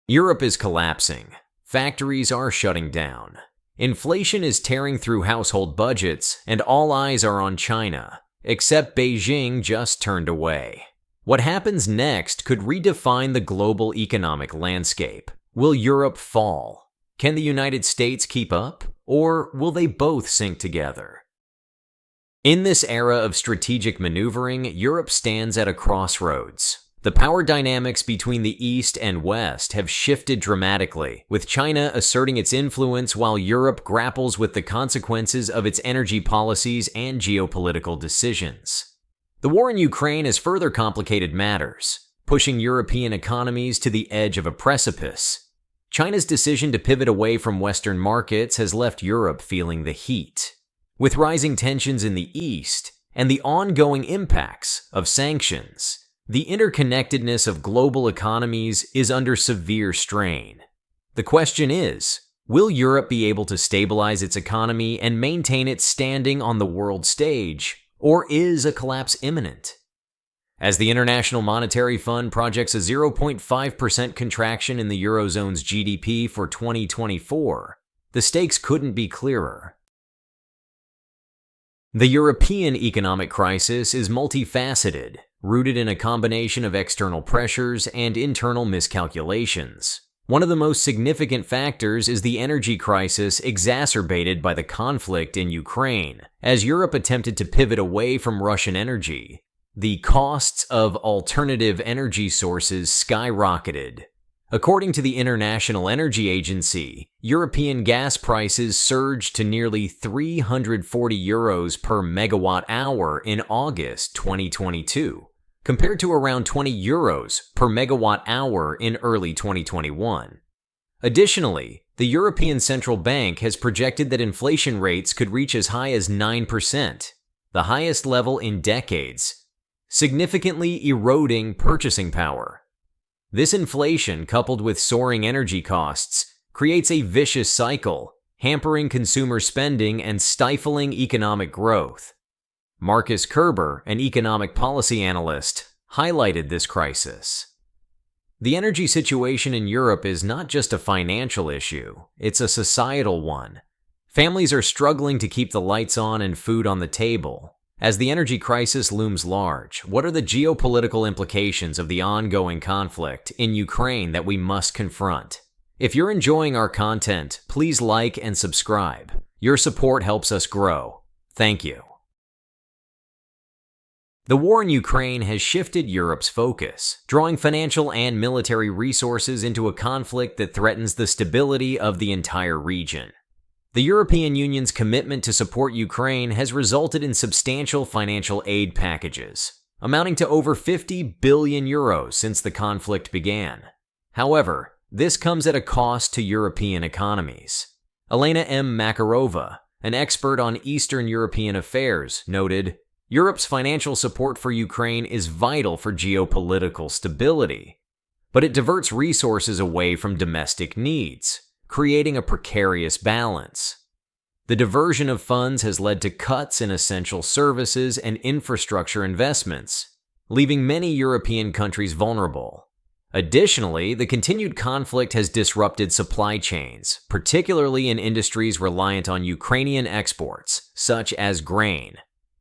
Europe is collapsing. Factories are shutting down. Inflation is tearing through household budgets, and all eyes are on China, except Beijing just turned away. What happens next could redefine the global economic landscape. Will Europe fall? Can the United States keep up? Or will they both sink together? In this era of strategic maneuvering, Europe stands at a crossroads. The power dynamics between the East and West have shifted dramatically, with China asserting its influence while Europe grapples with the consequences of its energy policies and geopolitical decisions. The war in Ukraine has further complicated matters, pushing European economies to the edge of a precipice. China's decision to pivot away from Western markets has left Europe feeling the heat. With rising tensions in the East and the ongoing impacts of sanctions, the interconnectedness of global economies is under severe strain. The question is, will Europe be able to stabilize its economy and maintain its standing on the world stage, or is a collapse imminent? As the International Monetary Fund projects a 0.5% contraction in the Eurozone's GDP for 2024, the stakes couldn't be clearer. The European economic crisis is multifaceted, rooted in a combination of external pressures and internal miscalculations. One of the most significant factors is the energy crisis exacerbated by the conflict in Ukraine, as Europe attempted to pivot away from Russian energy. The costs of alternative energy sources skyrocketed. According to the International Energy Agency, European gas prices surged to nearly €340 per megawatt hour in August 2022, compared to around €20 per megawatt hour in early 2021. Additionally, the European Central Bank has projected that inflation rates could reach as high as 9%, the highest level in decades, significantly eroding purchasing power. This inflation, coupled with soaring energy costs, creates a vicious cycle, hampering consumer spending and stifling economic growth. Marcus Kerber, an economic policy analyst, highlighted this crisis. The energy situation in Europe is not just a financial issue, it's a societal one. Families are struggling to keep the lights on and food on the table. As the energy crisis looms large, what are the geopolitical implications of the ongoing conflict in Ukraine that we must confront? If you're enjoying our content, please like and subscribe. Your support helps us grow. Thank you. The war in Ukraine has shifted Europe's focus, drawing financial and military resources into a conflict that threatens the stability of the entire region. The European Union's commitment to support Ukraine has resulted in substantial financial aid packages, amounting to over €50 billion since the conflict began. However, this comes at a cost to European economies. Elena M. Makarova, an expert on Eastern European affairs, noted, "Europe's financial support for Ukraine is vital for geopolitical stability, but it diverts resources away from domestic needs, creating a precarious balance. The diversion of funds has led to cuts in essential services and infrastructure investments, leaving many European countries vulnerable. Additionally, the continued conflict has disrupted supply chains, particularly in industries reliant on Ukrainian exports, such as grain.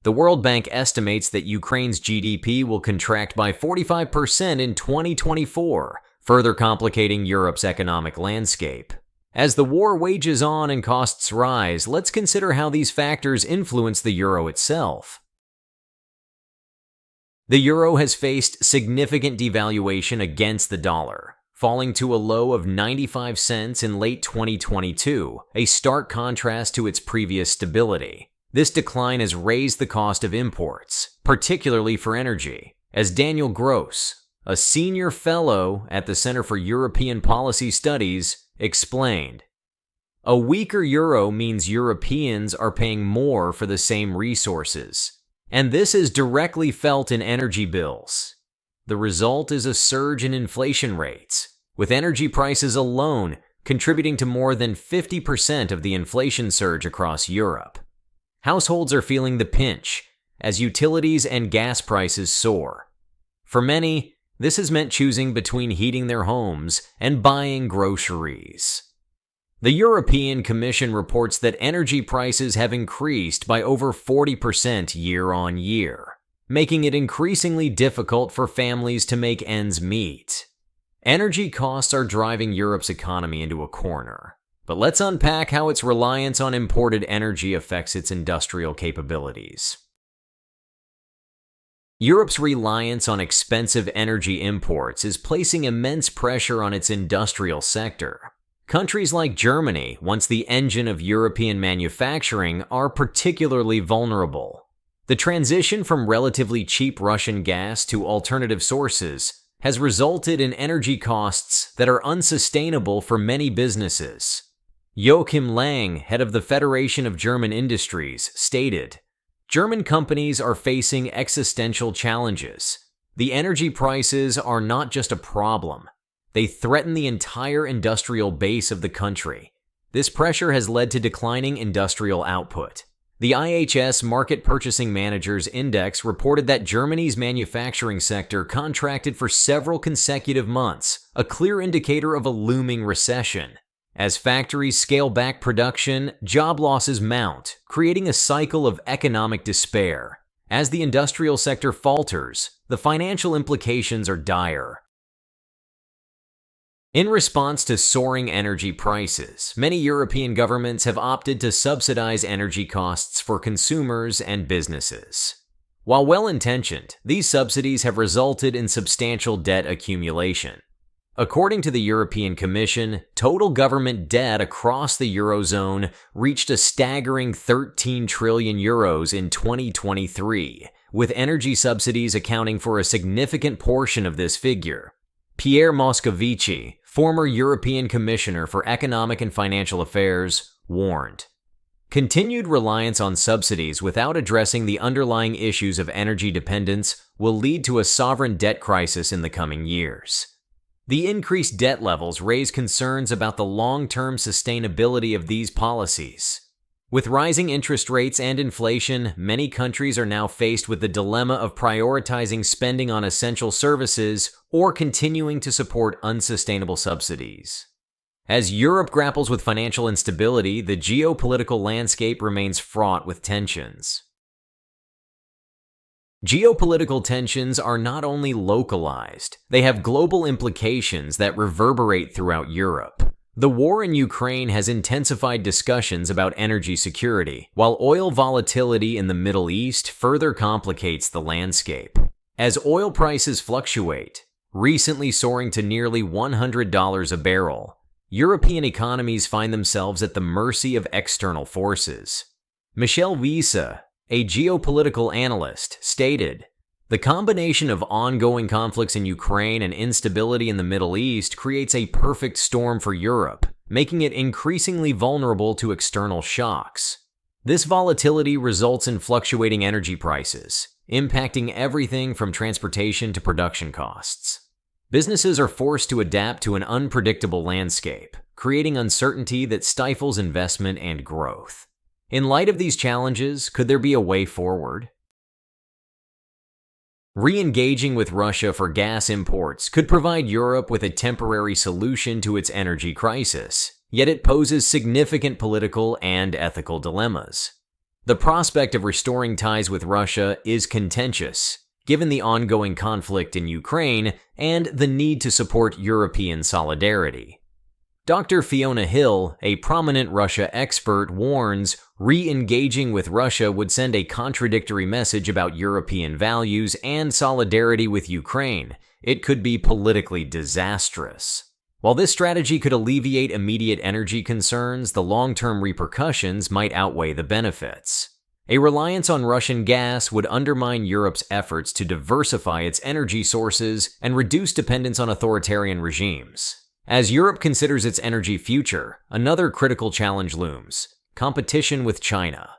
The World Bank estimates that Ukraine's GDP will contract by 45% in 2024, further complicating Europe's economic landscape. As the war wages on and costs rise, let's consider how these factors influence the euro itself. The euro has faced significant devaluation against the dollar, falling to a low of 95 cents in late 2022, a stark contrast to its previous stability. This decline has raised the cost of imports, particularly for energy, as Daniel Gross, a senior fellow at the Center for European Policy Studies, explained. A weaker euro means Europeans are paying more for the same resources, and this is directly felt in energy bills. The result is a surge in inflation rates, with energy prices alone contributing to more than 50% of the inflation surge across Europe. Households are feeling the pinch as utilities and gas prices soar. For many, This has meant choosing between heating their homes and buying groceries. The European Commission reports that energy prices have increased by over 40% year on year, making it increasingly difficult for families to make ends meet. Energy costs are driving Europe's economy into a corner, but let's unpack how its reliance on imported energy affects its industrial capabilities. Europe's reliance on expensive energy imports is placing immense pressure on its industrial sector. Countries like Germany, once the engine of European manufacturing, are particularly vulnerable. The transition from relatively cheap Russian gas to alternative sources has resulted in energy costs that are unsustainable for many businesses. Joachim Lang, head of the Federation of German Industries, stated, "German companies are facing existential challenges. The energy prices are not just a problem. They threaten the entire industrial base of the country. This pressure has led to declining industrial output." The IHS Market Purchasing Managers Index reported that Germany's manufacturing sector contracted for several consecutive months, a clear indicator of a looming recession. As factories scale back production, job losses mount, creating a cycle of economic despair. As the industrial sector falters, the financial implications are dire. In response to soaring energy prices, many European governments have opted to subsidize energy costs for consumers and businesses. While well-intentioned, these subsidies have resulted in substantial debt accumulation. According to the European Commission, total government debt across the Eurozone reached a staggering 13 trillion euros in 2023, with energy subsidies accounting for a significant portion of this figure. Pierre Moscovici, former European Commissioner for Economic and Financial Affairs, warned, "Continued reliance on subsidies without addressing the underlying issues of energy dependence will lead to a sovereign debt crisis in the coming years." The increased debt levels raise concerns about the long-term sustainability of these policies. With rising interest rates and inflation, many countries are now faced with the dilemma of prioritizing spending on essential services or continuing to support unsustainable subsidies. As Europe grapples with financial instability, the geopolitical landscape remains fraught with tensions. Geopolitical tensions are not only localized, they have global implications that reverberate throughout Europe. The war in Ukraine has intensified discussions about energy security, while oil volatility in the Middle East further complicates the landscape. As oil prices fluctuate, recently soaring to nearly $100 a barrel, European economies find themselves at the mercy of external forces. Michel Wiese, a geopolitical analyst, stated, "The combination of ongoing conflicts in Ukraine and instability in the Middle East creates a perfect storm for Europe, making it increasingly vulnerable to external shocks. This volatility results in fluctuating energy prices, impacting everything from transportation to production costs. Businesses are forced to adapt to an unpredictable landscape, creating uncertainty that stifles investment and growth." In light of these challenges, could there be a way forward? Re-engaging with Russia for gas imports could provide Europe with a temporary solution to its energy crisis, yet it poses significant political and ethical dilemmas. The prospect of restoring ties with Russia is contentious, given the ongoing conflict in Ukraine and the need to support European solidarity. Dr. Fiona Hill, a prominent Russia expert, warns re-engaging with Russia would send a contradictory message about European values and solidarity with Ukraine. It could be politically disastrous. While this strategy could alleviate immediate energy concerns, the long-term repercussions might outweigh the benefits. A reliance on Russian gas would undermine Europe's efforts to diversify its energy sources and reduce dependence on authoritarian regimes. As Europe considers its energy future, another critical challenge looms: competition with China.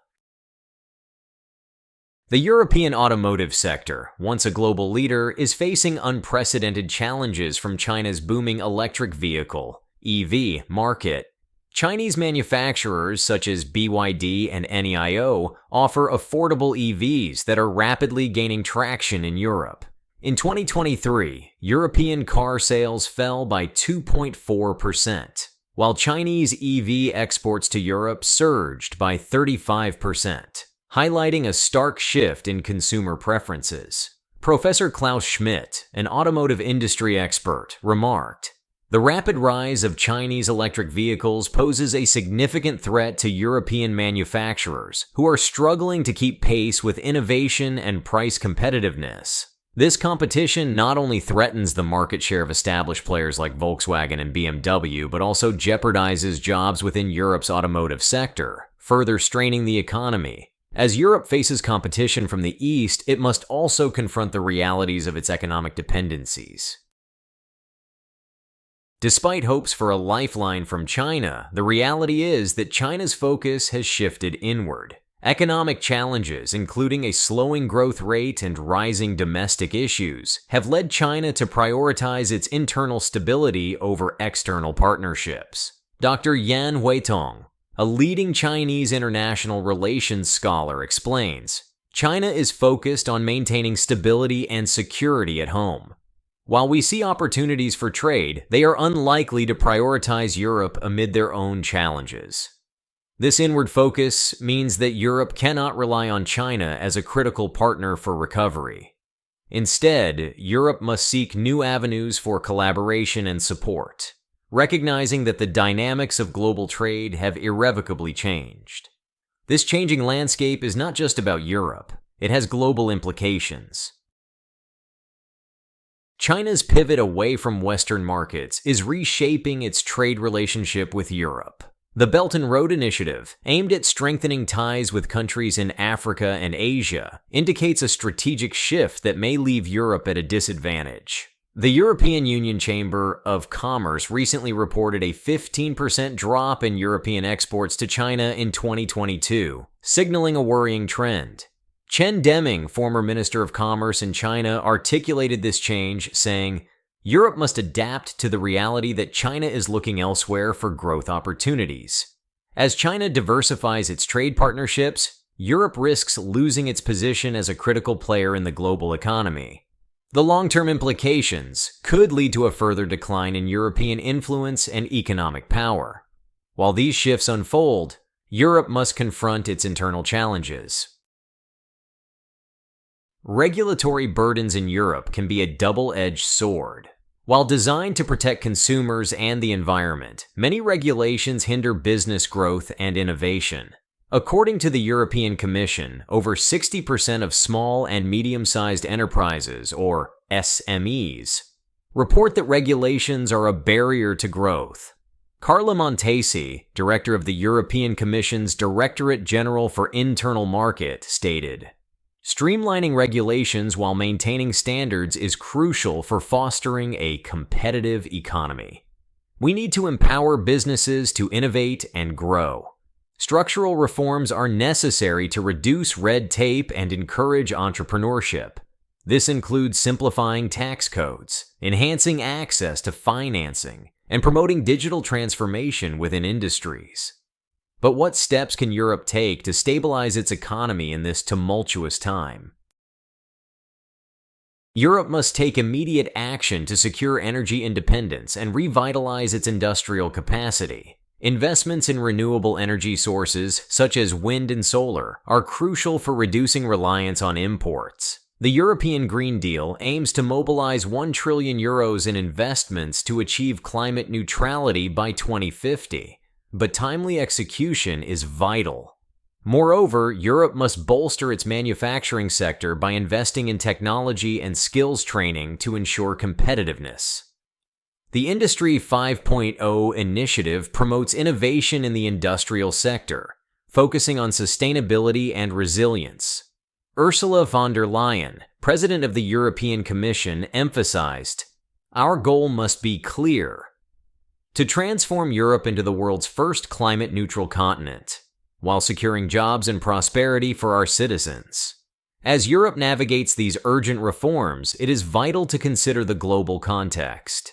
The European automotive sector, once a global leader, is facing unprecedented challenges from China's booming electric vehicle (EV) market. Chinese manufacturers such as BYD and NEIO offer affordable EVs that are rapidly gaining traction in Europe. In 2023, European car sales fell by 2.4%, while Chinese EV exports to Europe surged by 35%, highlighting a stark shift in consumer preferences. Professor Klaus Schmidt, an automotive industry expert, remarked, "The rapid rise of Chinese electric vehicles poses a significant threat to European manufacturers who are struggling to keep pace with innovation and price competitiveness. This competition not only threatens the market share of established players like Volkswagen and BMW, but also jeopardizes jobs within Europe's automotive sector, further straining the economy. As Europe faces competition from the East, it must also confront the realities of its economic dependencies." Despite hopes for a lifeline from China, the reality is that China's focus has shifted inward. Economic challenges, including a slowing growth rate and rising domestic issues, have led China to prioritize its internal stability over external partnerships. Dr. Yan Huitong, a leading Chinese international relations scholar, explains, "China is focused on maintaining stability and security at home. While we see opportunities for trade, they are unlikely to prioritize Europe amid their own challenges." This inward focus means that Europe cannot rely on China as a critical partner for recovery. Instead, Europe must seek new avenues for collaboration and support, recognizing that the dynamics of global trade have irrevocably changed. This changing landscape is not just about Europe, it has global implications. China's pivot away from Western markets is reshaping its trade relationship with Europe. The Belt and Road Initiative, aimed at strengthening ties with countries in Africa and Asia, indicates a strategic shift that may leave Europe at a disadvantage. The European Union Chamber of Commerce recently reported a 15% drop in European exports to China in 2022, signaling a worrying trend. Chen Deming, former Minister of Commerce in China, articulated this change, saying, "Europe must adapt to the reality that China is looking elsewhere for growth opportunities. As China diversifies its trade partnerships, Europe risks losing its position as a critical player in the global economy." The long-term implications could lead to a further decline in European influence and economic power. While these shifts unfold, Europe must confront its internal challenges. Regulatory burdens in Europe can be a double-edged sword. While designed to protect consumers and the environment, many regulations hinder business growth and innovation. According to the European Commission, over 60% of small and medium-sized enterprises, or SMEs, report that regulations are a barrier to growth. Carla Montesi, director of the European Commission's Directorate General for Internal Market, stated, "Streamlining regulations while maintaining standards is crucial for fostering a competitive economy. We need to empower businesses to innovate and grow. Structural reforms are necessary to reduce red tape and encourage entrepreneurship. This includes simplifying tax codes, enhancing access to financing, and promoting digital transformation within industries." But what steps can Europe take to stabilize its economy in this tumultuous time? Europe must take immediate action to secure energy independence and revitalize its industrial capacity. Investments in renewable energy sources, such as wind and solar, are crucial for reducing reliance on imports. The European Green Deal aims to mobilize €1 trillion in investments to achieve climate neutrality by 2050. But timely execution is vital. Moreover, Europe must bolster its manufacturing sector by investing in technology and skills training to ensure competitiveness. The Industry 5.0 initiative promotes innovation in the industrial sector, focusing on sustainability and resilience. Ursula von der Leyen, president of the European Commission, emphasized, "Our goal must be clear: to transform Europe into the world's first climate-neutral continent, while securing jobs and prosperity for our citizens." As Europe navigates these urgent reforms, it is vital to consider the global context.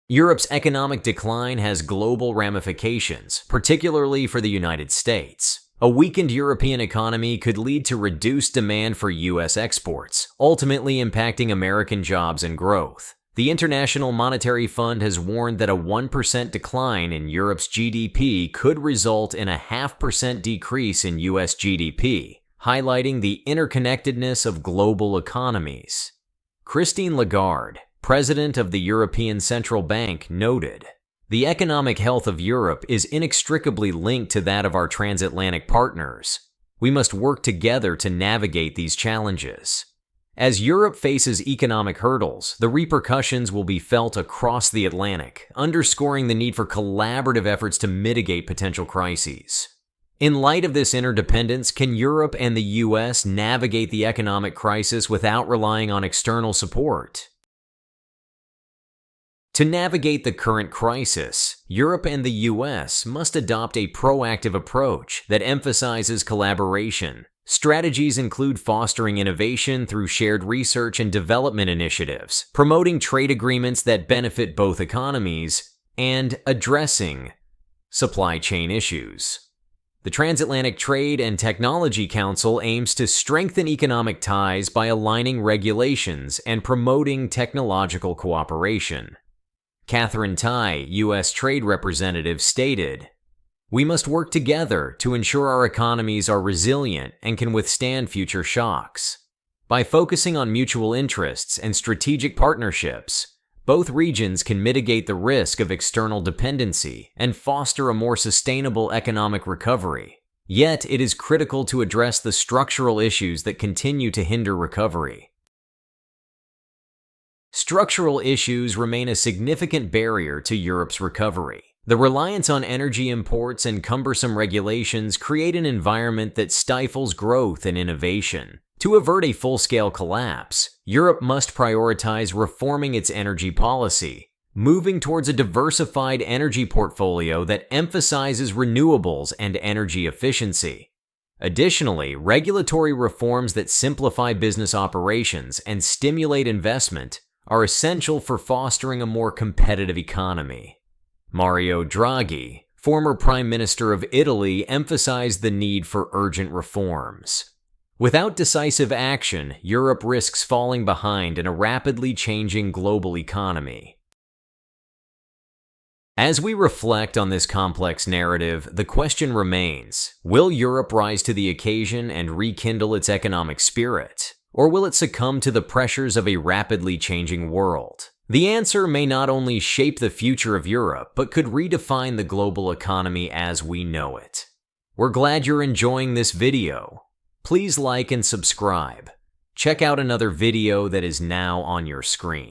Europe's economic decline has global ramifications, particularly for the United States. A weakened European economy could lead to reduced demand for U.S. exports, ultimately impacting American jobs and growth. The International Monetary Fund has warned that a 1% decline in Europe's GDP could result in a 0.5% decrease in U.S. GDP, highlighting the interconnectedness of global economies. Christine Lagarde, president of the European Central Bank, noted, "The economic health of Europe is inextricably linked to that of our transatlantic partners. We must work together to navigate these challenges." As Europe faces economic hurdles, the repercussions will be felt across the Atlantic, underscoring the need for collaborative efforts to mitigate potential crises. In light of this interdependence, can Europe and the U.S. navigate the economic crisis without relying on external support? To navigate the current crisis, Europe and the U.S. must adopt a proactive approach that emphasizes collaboration. Strategies include fostering innovation through shared research and development initiatives, promoting trade agreements that benefit both economies, and addressing supply chain issues. The Transatlantic Trade and Technology Council aims to strengthen economic ties by aligning regulations and promoting technological cooperation. Catherine Tai, U.S. Trade Representative, stated, "We must work together to ensure our economies are resilient and can withstand future shocks. By focusing on mutual interests and strategic partnerships, both regions can mitigate the risk of external dependency and foster a more sustainable economic recovery. Yet, it is critical to address the structural issues that continue to hinder recovery." Structural issues remain a significant barrier to Europe's recovery. The reliance on energy imports and cumbersome regulations create an environment that stifles growth and innovation. To avert a full-scale collapse, Europe must prioritize reforming its energy policy, moving towards a diversified energy portfolio that emphasizes renewables and energy efficiency. Additionally, regulatory reforms that simplify business operations and stimulate investment are essential for fostering a more competitive economy. Mario Draghi, former Prime Minister of Italy, emphasized the need for urgent reforms. Without decisive action, Europe risks falling behind in a rapidly changing global economy. As we reflect on this complex narrative, the question remains, will Europe rise to the occasion and rekindle its economic spirit? Or will it succumb to the pressures of a rapidly changing world? The answer may not only shape the future of Europe, but could redefine the global economy as we know it. We're glad you're enjoying this video. Please like and subscribe. Check out another video that is now on your screen.